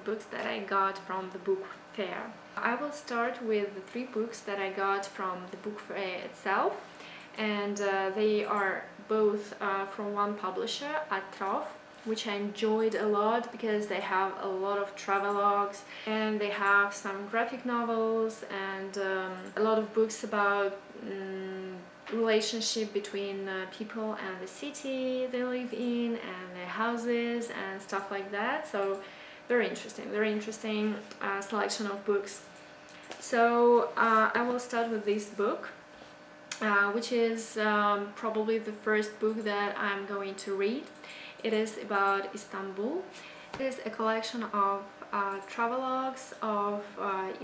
books that I got from the book fair. I will start with the 3 books that I got from the book fair itself, and they are both from one publisher, Atraf, which I enjoyed a lot because they have a lot of travelogues and they have some graphic novels and a lot of books about relationship between people and the city they live in and their houses and stuff like that. So very interesting selection of books. So I will start with this book, which is probably the first book that I'm going to read. It is about Istanbul. It is a collection of travelogues of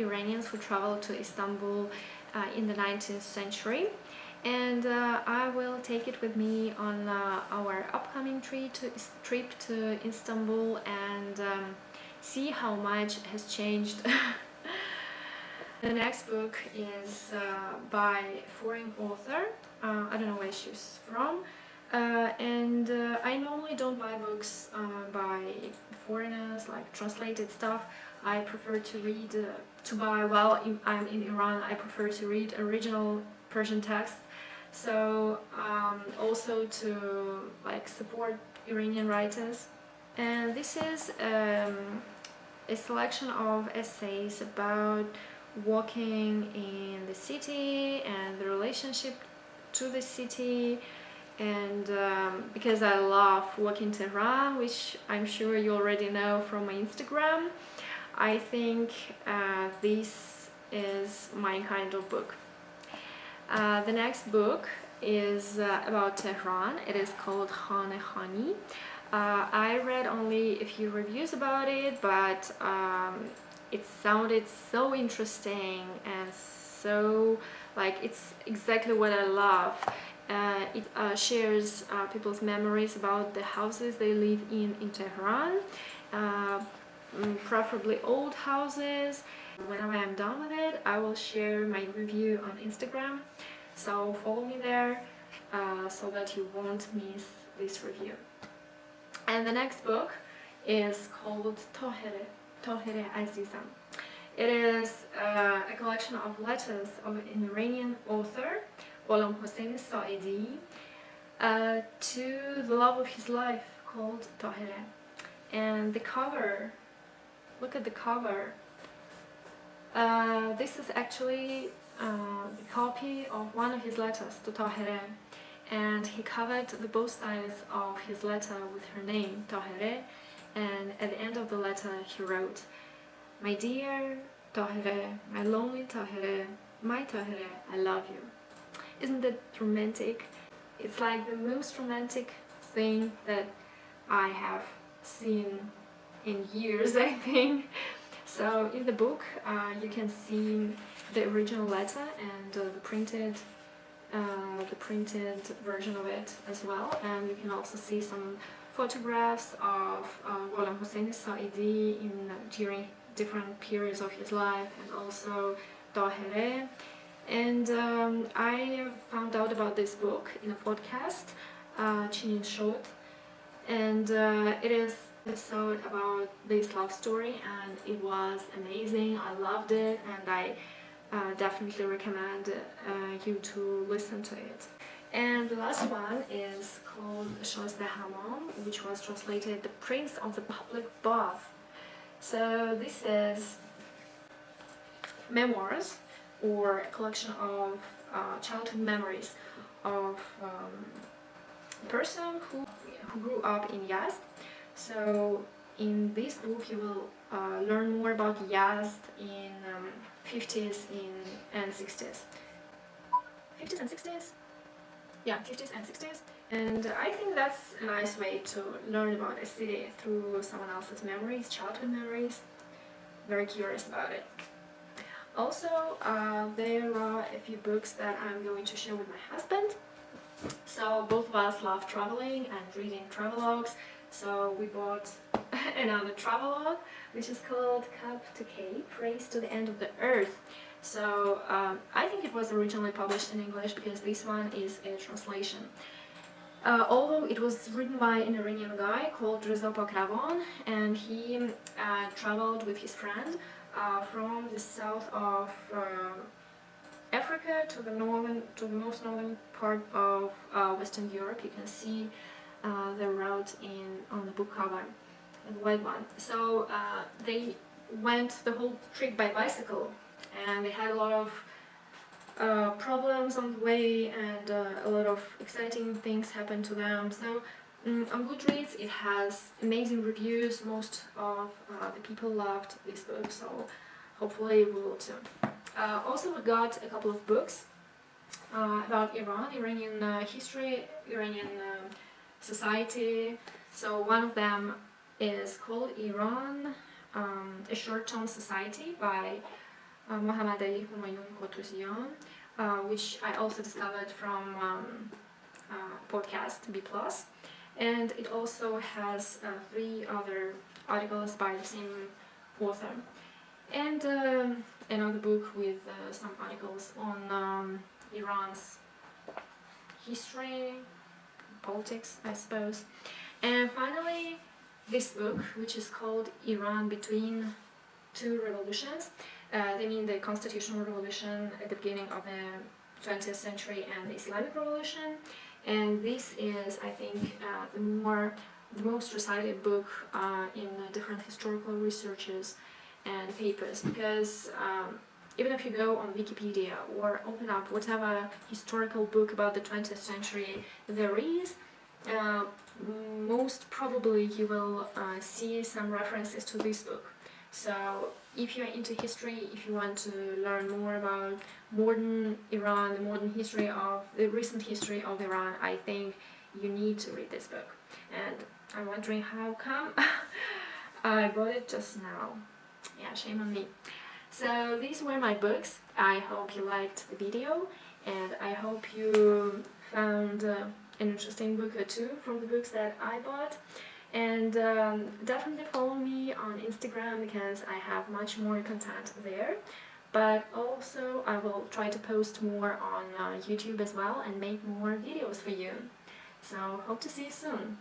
Iranians who traveled to Istanbul in the 19th century. And I will take it with me on our upcoming trip to Istanbul and see how much has changed. The next book is by a foreign author. I don't know where she's from. And I normally don't buy books by foreigners, like translated stuff. I prefer to read, to buy while I'm in Iran. I prefer to read original Persian texts. So also to like support Iranian writers. And this is a selection of essays about walking in the city and the relationship to the city. And because I love walking Tehran, which I'm sure you already know from my Instagram, I think this is my kind of book. The next book is about Tehran. It is called Khane Khani. I read only a few reviews about it, but it sounded so interesting and so like it's exactly what I love. It shares people's memories about the houses they live in Tehran, preferably old houses. Whenever I'm done with it, I will share my review on Instagram, so follow me there so that you won't miss this review. And the next book is called Tahire Azizam. It is a collection of letters of an Iranian author, Gholam Hossein Saidi, to the love of his life called Tahire. And the cover, look at the cover. This is actually a copy of one of his letters to Tahire, and he covered the both sides of his letter with her name, Tahire, and at the end of the letter he wrote, "My dear Tahire, my lonely Tahire, my Tahire, I love you." Isn't that romantic? It's like the most romantic thing that I have seen in years, I think. So in the book you can see the original letter and the printed version of it as well, and you can also see some photographs of Gholam Hossein Saidi during different periods of his life, and also Tahire. And I found out about this book in a podcast, Chinin Short, and it is an episode about this love story, and it was amazing. I loved it, and I definitely recommend you to listen to it. And the last one is called Shazde Hamam, which was translated The Prince of the Public Bath. So this is memoirs or a collection of childhood memories of a person who grew up in Yazd. So in this book you will learn more about Yazd in 50s and 60s. 50s and 60s? Yeah, 50s and 60s. And I think that's a nice way to learn about a city through someone else's memories, childhood memories. Very curious about it. Also, there are a few books that I'm going to share with my husband. So both of us love traveling and reading travelogues. So we bought another travelogue, which is called Cup to Cape, Race to the End of the Earth. So I think it was originally published in English because this one is a translation. Although it was written by an Iranian guy called Reza Pahlavan, and he traveled with his friend from the south of Africa to the most northern part of Western Europe. You can see the route on the book cover, the white one. So they went the whole trip by bicycle, and they had a lot of problems on the way, and a lot of exciting things happened to them. So on Goodreads it has amazing reviews. Most of the people loved this book, so hopefully we will too. Also we got a couple of books about Iran, Iranian history, Iranian society. So one of them is called Iran, A Short-Term Society by Mohammad Ali Humayun Qutuzyan, which I also discovered from podcast B+. And it also has 3 other articles by the same author. And another book with some articles on Iran's history, politics, I suppose. And finally, this book, which is called Iran Between Two Revolutions. They mean the constitutional revolution at the beginning of the 20th century and the Islamic revolution. And this is, I think, the most recited book in different historical researches and papers, because even if you go on Wikipedia or open up whatever historical book about the 20th century there is, most probably you will see some references to this book. So if you're into history, if you want to learn more about modern Iran, the recent history of Iran, I think you need to read this book. And I'm wondering how come I bought it just now. Yeah, shame on me. So these were my books. I hope you liked the video, and I hope you found an interesting book or two from the books that I bought. And definitely follow me on Instagram, because I have much more content there. But also I will try to post more on YouTube as well and make more videos for you. So hope to see you soon.